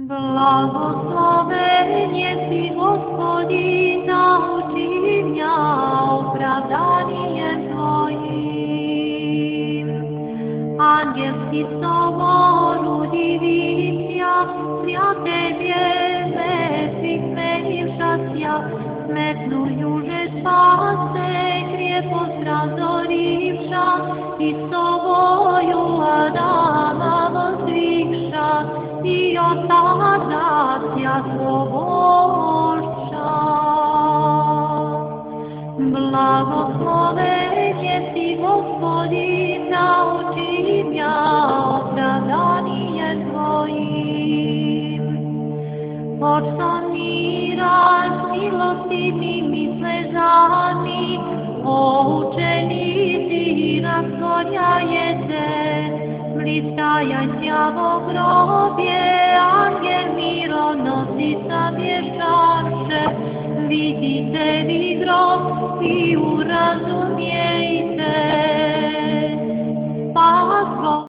Błogosławienie Ty, Господи, nauczy mnie opravdaniem Twoim. Anielski sobor udivisia, pria Tebie smeрившася, сметную же спасе, крепость разоривша, и собою Адама воздвигша, и осаждася свободша. Благословение Ты, Господи, научи меня оправданием Твоим. Отца мира с милостивыми слезами, о ученицы разгоняете, блистаяся во гробе, ангел мироносица вещавше, видите ви гроб и уразумите,